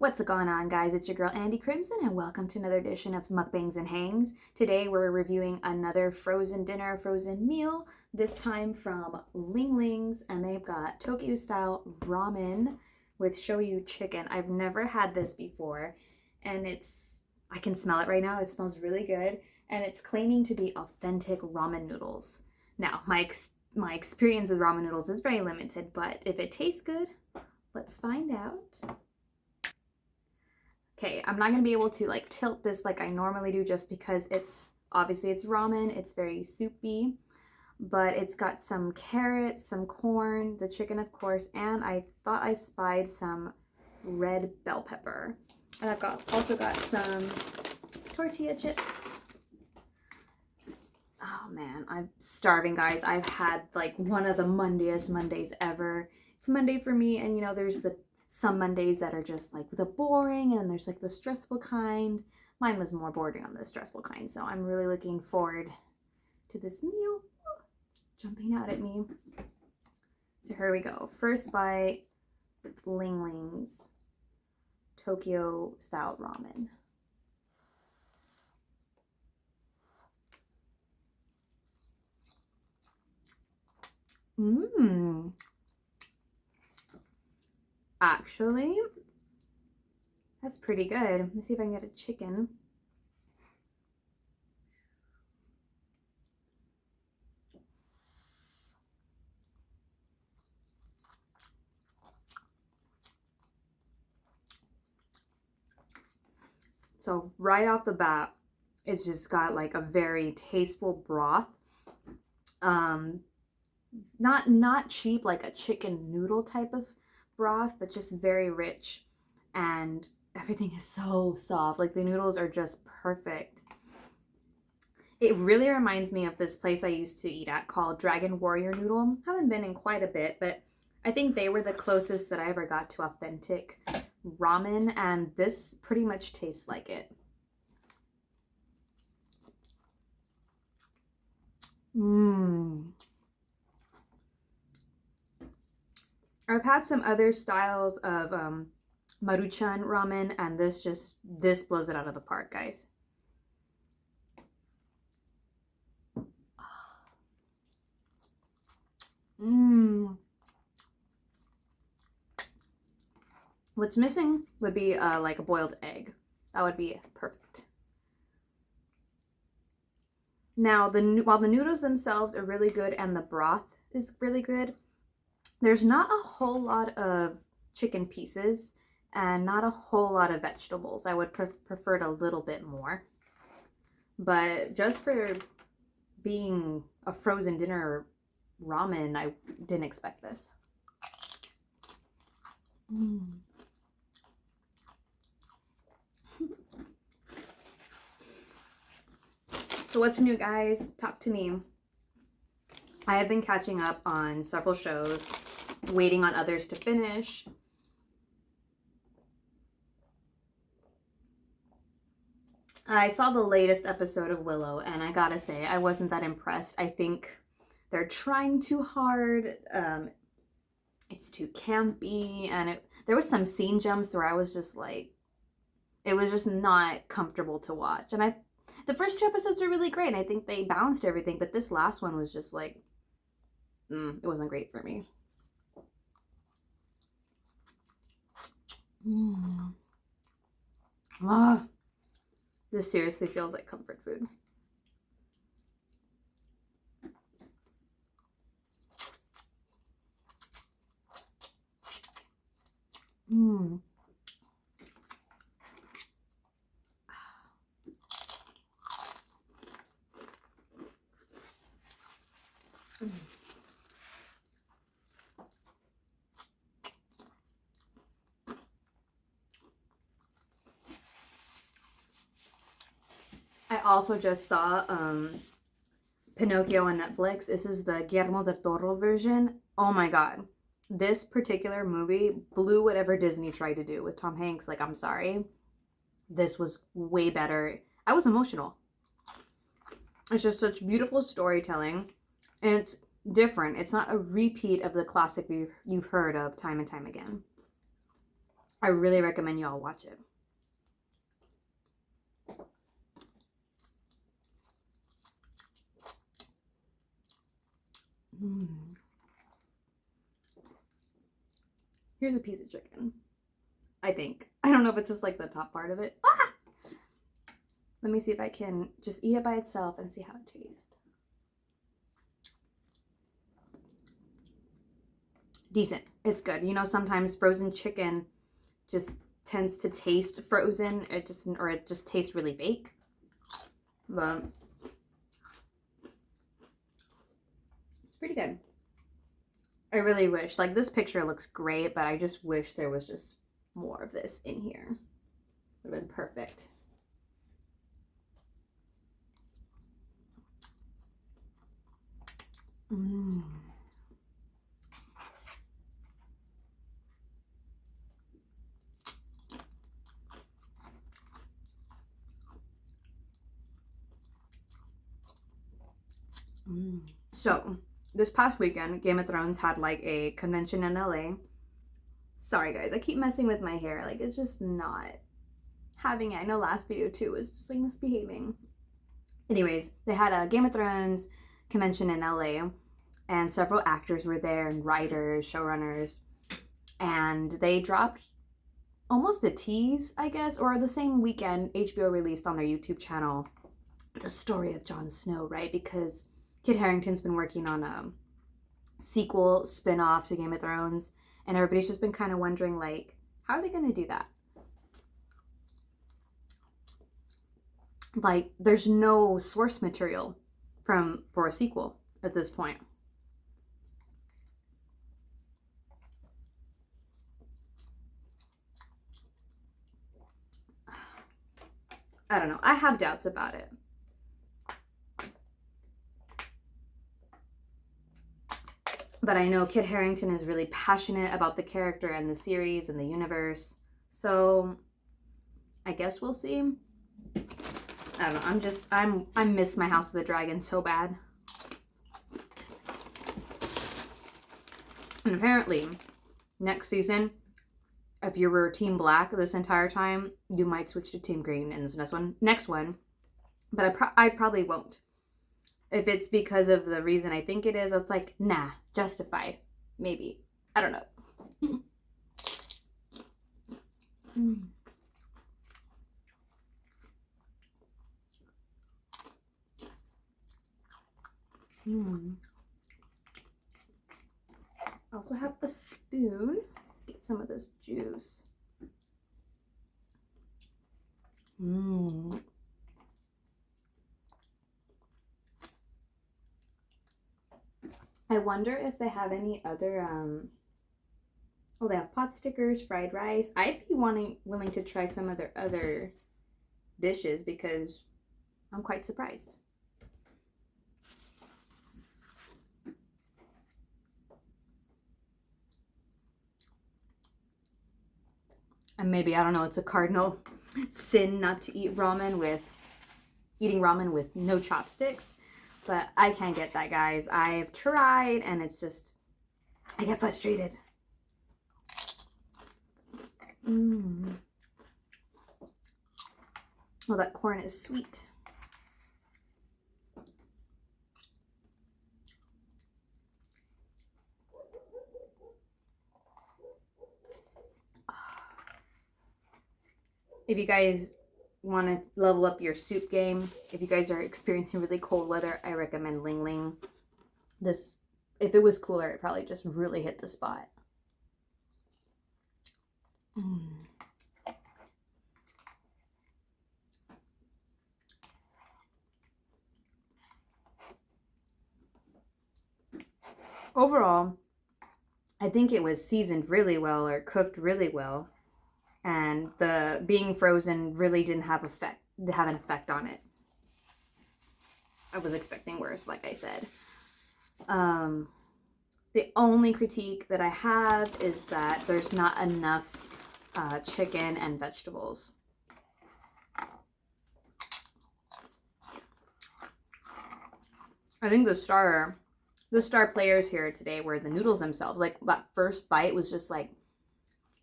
What's going on, guys? It's your girl Andy Crimson, and welcome to another edition of Mukbangs and Hangs. Today we're reviewing another frozen dinner, frozen meal, this time from Ling Ling's, and they've got Tokyo style ramen with shoyu chicken. I've never had this before, and I can smell it right now. It smells really good, and it's claiming to be authentic ramen noodles. Now, my experience with ramen noodles is very limited, but if it tastes good, let's find out. Okay, I'm not gonna be able to like tilt this like I normally do just because obviously it's ramen, it's very soupy, but it's got some carrots, some corn, the chicken of course, and I thought I spied some red bell pepper. And I've also got some tortilla chips. Oh man, I'm starving, guys. I've had like one of the Mondays ever. It's Monday for me, and there's some Mondays that are just like the boring, and there's like the stressful kind. Mine was more bordering on the stressful kind, so I'm really looking forward to this meal. It's jumping out at me. So here we go. First bite with Ling Ling's Tokyo style ramen. Actually, that's pretty good. Let's see if I can get a chicken. So right off the bat, it's just got like a very tasteful broth. Not cheap like a chicken noodle type of broth, but just very rich, and everything is so soft. Like the noodles are just perfect. It really reminds me of this place I used to eat at called Dragon Warrior Noodle. Haven't been in quite a bit, but I think they were the closest that I ever got to authentic ramen, and this pretty much tastes like it. I've had some other styles of Maruchan ramen, and this blows it out of the park, guys. What's missing would be like a boiled egg. That would be perfect. Now, while the noodles themselves are really good and the broth is really good, there's not a whole lot of chicken pieces and not a whole lot of vegetables. I would prefer it a little bit more. But just for being a frozen dinner ramen, I didn't expect this. So what's new, guys? Talk to me. I have been catching up on several shows, waiting on others to finish. I saw the latest episode of Willow, and I gotta say, I wasn't that impressed. I think they're trying too hard. It's too campy, and there was some scene jumps where I was just like, it was just not comfortable to watch. And the first two episodes are really great, and I think they balanced everything, but this last one was just like, it wasn't great for me. This seriously feels like comfort food. I also just saw Pinocchio on Netflix. This is the Guillermo del Toro version. Oh my god. This particular movie blew whatever Disney tried to do with Tom Hanks. Like, I'm sorry. This was way better. I was emotional. It's just such beautiful storytelling. And it's different. It's not a repeat of the classic you've heard of time and time again. I really recommend y'all watch it. Here's a piece of chicken. I think. I don't know if it's just like the top part of it. Ah! Let me see if I can just eat it by itself and see how it tastes. Decent. It's good. You know, sometimes frozen chicken just tends to taste frozen. It just tastes really fake. But it's pretty good. I really wish, like, this picture looks great, but I just wish there was just more of this in here. Would have been perfect. So, this past weekend, Game of Thrones had like a convention in LA. Sorry guys, I keep messing with my hair. Like, it's just not having it. I know last video too was just like misbehaving. Anyways, they had a Game of Thrones convention in LA, and several actors were there, and writers, showrunners, and they dropped almost a tease, I guess, or the same weekend HBO released on their YouTube channel the story of Jon Snow, right? Because Kit Harington's been working on a sequel spin-off to Game of Thrones, and everybody's just been kind of wondering, like, how are they going to do that? Like, there's no source material for a sequel at this point. I don't know. I have doubts about it. But I know Kit Harington is really passionate about the character and the series and the universe. So I guess we'll see. I don't know. I miss my House of the Dragon so bad. And apparently, next season, if you were Team Black this entire time, you might switch to Team Green in this next one. But I probably won't. If it's because of the reason I think it is, it's like, nah, justified. Maybe. I don't know. I also have a spoon. Let's get some of this juice. I wonder if they have any other, oh, they have pot stickers, fried rice. I'd be willing to try some of their other dishes because I'm quite surprised. And maybe, I don't know, it's a cardinal sin not to eating ramen with no chopsticks. But I can't get that, guys. I've tried, and it's just, I get frustrated. Oh, that corn is sweet. If you guys want to level up your soup game, if you guys are experiencing really cold weather, I recommend Ling Ling. This, if it was cooler, it probably just really hit the spot. Overall, I think it was seasoned really well or cooked really well. And the being frozen really didn't have an effect on it. I was expecting worse, like I said. The only critique that I have is that there's not enough chicken and vegetables. I think the star players here today were the noodles themselves. Like, that first bite was just like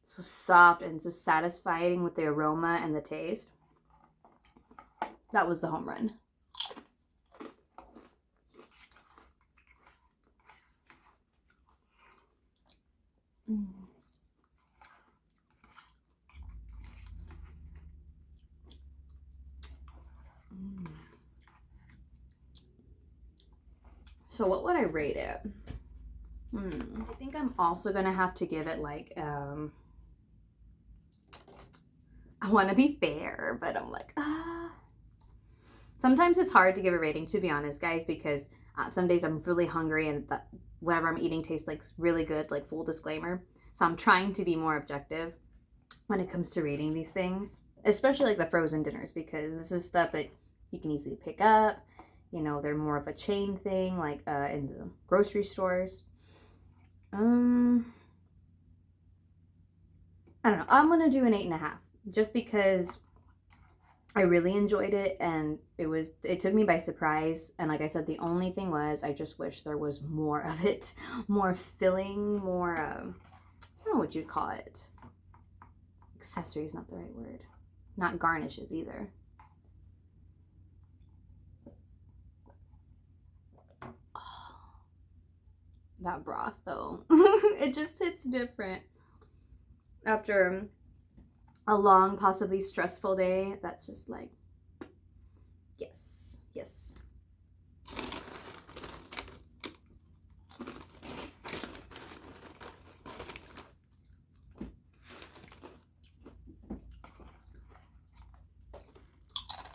So soft and just satisfying with the aroma and the taste. That was the home run. Mm. Mm. So what would I rate it? I think I'm also gonna have to give it like I want to be fair, but I'm like sometimes it's hard to give a rating, to be honest, guys, because some days I'm really hungry and whatever I'm eating tastes like really good, like full disclaimer. So I'm trying to be more objective when it comes to rating these things, especially like the frozen dinners, because this is stuff that you can easily pick up. You know, they're more of a chain thing, like in the grocery stores. I don't know. I'm gonna do an 8.5, just because I really enjoyed it, and it took me by surprise. And like I said, the only thing was I just wish there was more of it, more filling, more I don't know what you'd call it. Accessory is not the right word. Not garnishes either. Oh, that broth though, it just hits different after a long, possibly stressful day. That's just like, yes, yes.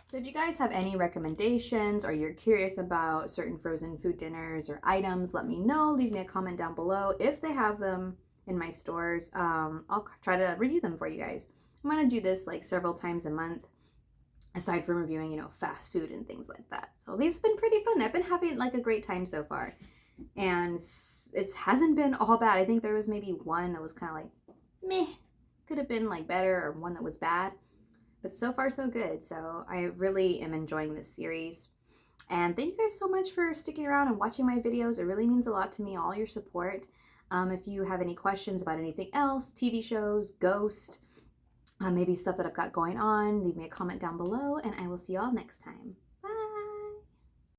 So if you guys have any recommendations or you're curious about certain frozen food dinners or items, let me know. Leave me a comment down below. If they have them in my stores, I'll try to review them for you guys. I'm going to do this like several times a month, aside from reviewing, you know, fast food and things like that. So these have been pretty fun. I've been having like a great time so far. And it hasn't been all bad. I think there was maybe one that was kind of like, meh, could have been like better, or one that was bad. But so far so good. So I really am enjoying this series. And thank you guys so much for sticking around and watching my videos. It really means a lot to me, all your support. If you have any questions about anything else, TV shows, Ghost, maybe stuff that I've got going on, leave me a comment down below, and I will see y'all next time.